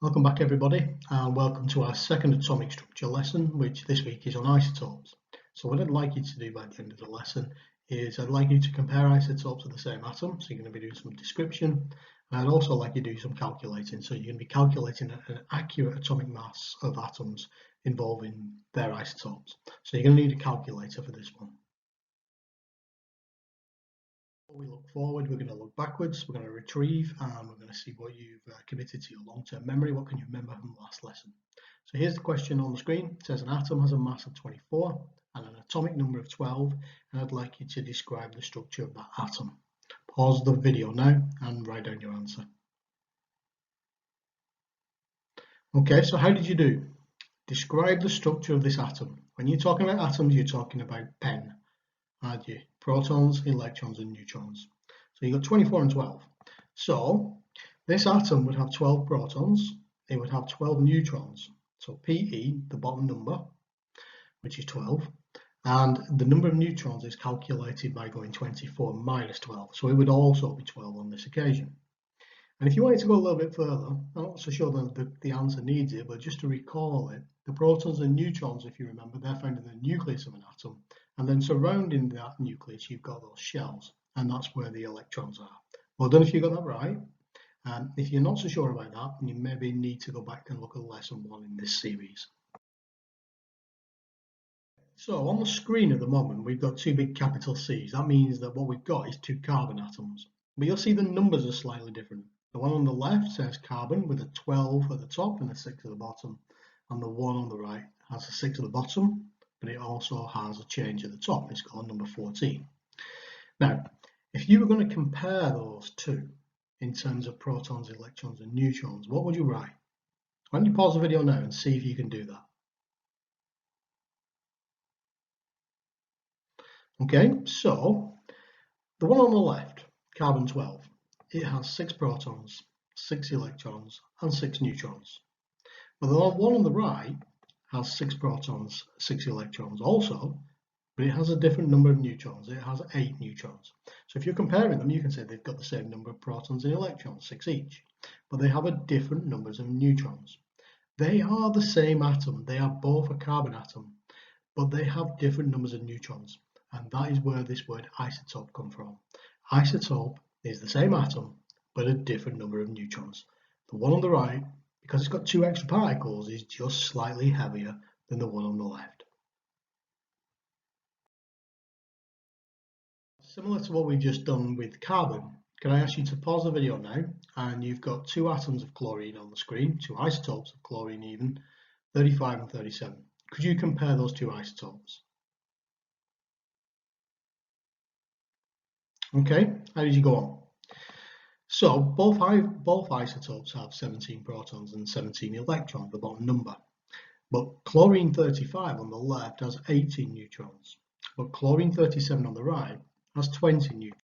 Welcome back everybody, and welcome to our second atomic structure lesson, which this week is on isotopes. So what I'd like you to do by the end of the lesson is I'd like you to compare isotopes of the same atom, so you're going to be doing some description, and I'd also like you to do some calculating, so you're going to be calculating an accurate atomic mass of atoms involving their isotopes. So you're going to need a calculator for this one. We look forward, we're going to look backwards, we're going to retrieve, and we're going to see what you've committed to your long-term memory. What can you remember from the last lesson? So here's the question on the screen. It says an atom has a mass of 24 and an atomic number of 12, and I'd like you to describe the structure of that atom. Pause the video now and write down your answer. Okay, so how did you do? Describe the structure of this atom. When you're talking about atoms, you're talking about pen, aren't you? Protons, electrons, and neutrons. So you've got 24 and 12. So this atom would have 12 protons, it would have 12 neutrons. So Pe, the bottom number, which is 12, and the number of neutrons is calculated by going 24 minus 12. So it would also be 12 on this occasion. And if you wanted to go a little bit further, I'm not so sure that the answer needs it, but just to recall it, the protons and neutrons, if you remember, they're found in the nucleus of an atom. And then surrounding that nucleus, you've got those shells, and that's where the electrons are. Well done if you got that right. If you're not so sure about that, you maybe need to go back and look at lesson 1 in this series. So on the screen at the moment, we've got two big capital C's. That means that what we've got is two carbon atoms. But you'll see the numbers are slightly different. The one on the left says carbon with a 12 at the top and a 6 at the bottom. And the one on the right has a 6 at the bottom, but it also has a change at the top. It's got a number 14. Now, if you were going to compare those two in terms of protons, electrons, and neutrons, what would you write? Why don't you pause the video now and see if you can do that? Okay, so the one on the left, carbon 12, it has 6 protons, 6 electrons, and 6 neutrons. But the one on the right has 6 protons, 6 electrons also, but it has a different number of neutrons. It has 8 neutrons. So if you're comparing them, you can say they've got the same number of protons and electrons, 6 each, but they have a different numbers of neutrons. They are the same atom. They are both a carbon atom, but they have different numbers of neutrons. And that is where this word isotope comes from. Isotope is the same atom, but a different number of neutrons. The one on the right, because it's got 2 extra particles, is just slightly heavier than the one on the left. Similar to what we've just done with carbon, can I ask you to pause the video now? And you've got 2 atoms of chlorine on the screen, 2 isotopes of chlorine even, 35 and 37. Could you compare those 2 isotopes? Okay, how did you go on? So both isotopes have 17 protons and 17 electrons, the bottom number. But chlorine 35 on the left has 18 neutrons. But chlorine 37 on the right has 20 neutrons.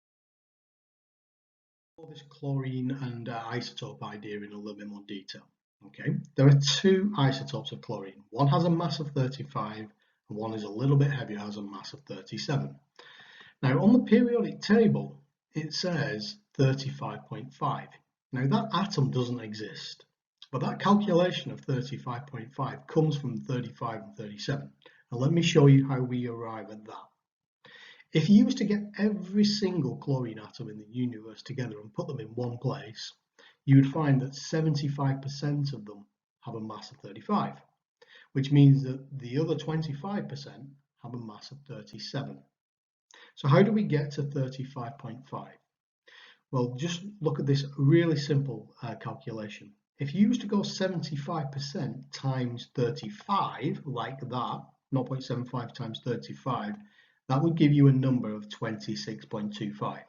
This chlorine and isotope idea in a little bit more detail. Okay, there are 2 isotopes of chlorine. One has a mass of 35 and one is a little bit heavier, has a mass of 37. Now on the periodic table it says 35.5. Now that atom doesn't exist, but that calculation of 35.5 comes from 35 and 37. And let me show you how we arrive at that. If you was to get every single chlorine atom in the universe together and put them in one place, you would find that 75% of them have a mass of 35, which means that the other 25% have a mass of 37. So how do we get to 35.5? Well, just look at this really simple calculation. If you used to go 75% times 35, like that, 0.75 times 35, that would give you a number of 26.25.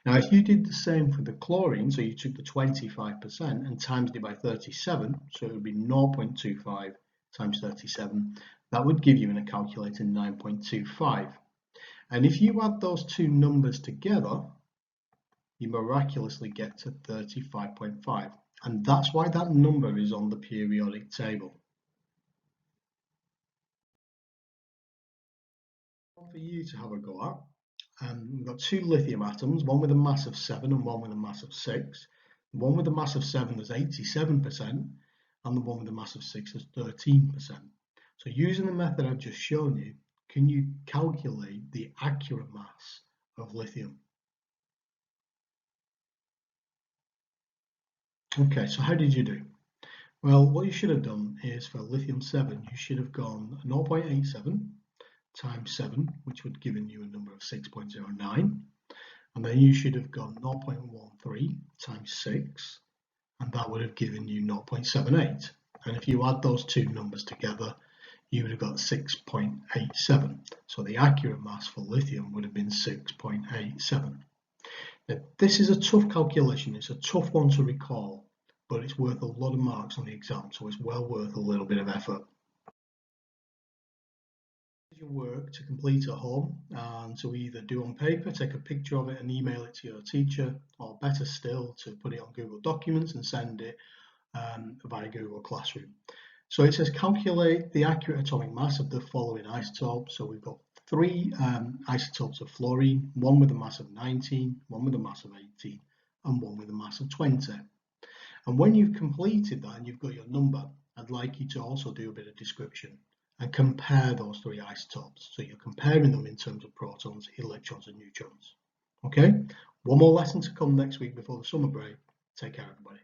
Now, if you did the same for the chlorine, so you took the 25% and times it by 37, so it would be 0.25 times 37, that would give you in a calculator 9.25. And if you add those 2 numbers together, you miraculously get to 35.5. And that's why that number is on the periodic table. For you to have a go at, we've got 2 lithium atoms, one with a mass of 7 and one with a mass of 6. The one with a mass of 7 is 87%, and the one with a mass of 6 is 13%. So using the method I've just shown you, can you calculate the accurate mass of lithium? Okay, so how did you do? Well, what you should have done is for lithium 7, you should have gone 0.87 times 7, which would have given you a number of 6.09. And then you should have gone 0.13 times 6, and that would have given you 0.78. And if you add those two numbers together, you would have got 6.87. So the accurate mass for lithium would have been 6.87. Now, this is a tough calculation. It's a tough one to recall, but it's worth a lot of marks on the exam, so it's well worth a little bit of effort. Your work to complete at home and to either do on paper, take a picture of it and email it to your teacher, or better still, to put it on Google Documents and send it via Google Classroom. So it says calculate the accurate atomic mass of the following isotopes. So we've got 3 isotopes of fluorine, one with a mass of 19, one with a mass of 18, and one with a mass of 20. And when you've completed that and you've got your number, I'd like you to also do a bit of description and compare those 3 isotopes. So you're comparing them in terms of protons, electrons, and neutrons. Okay, one more lesson to come next week before the summer break. Take care, everybody.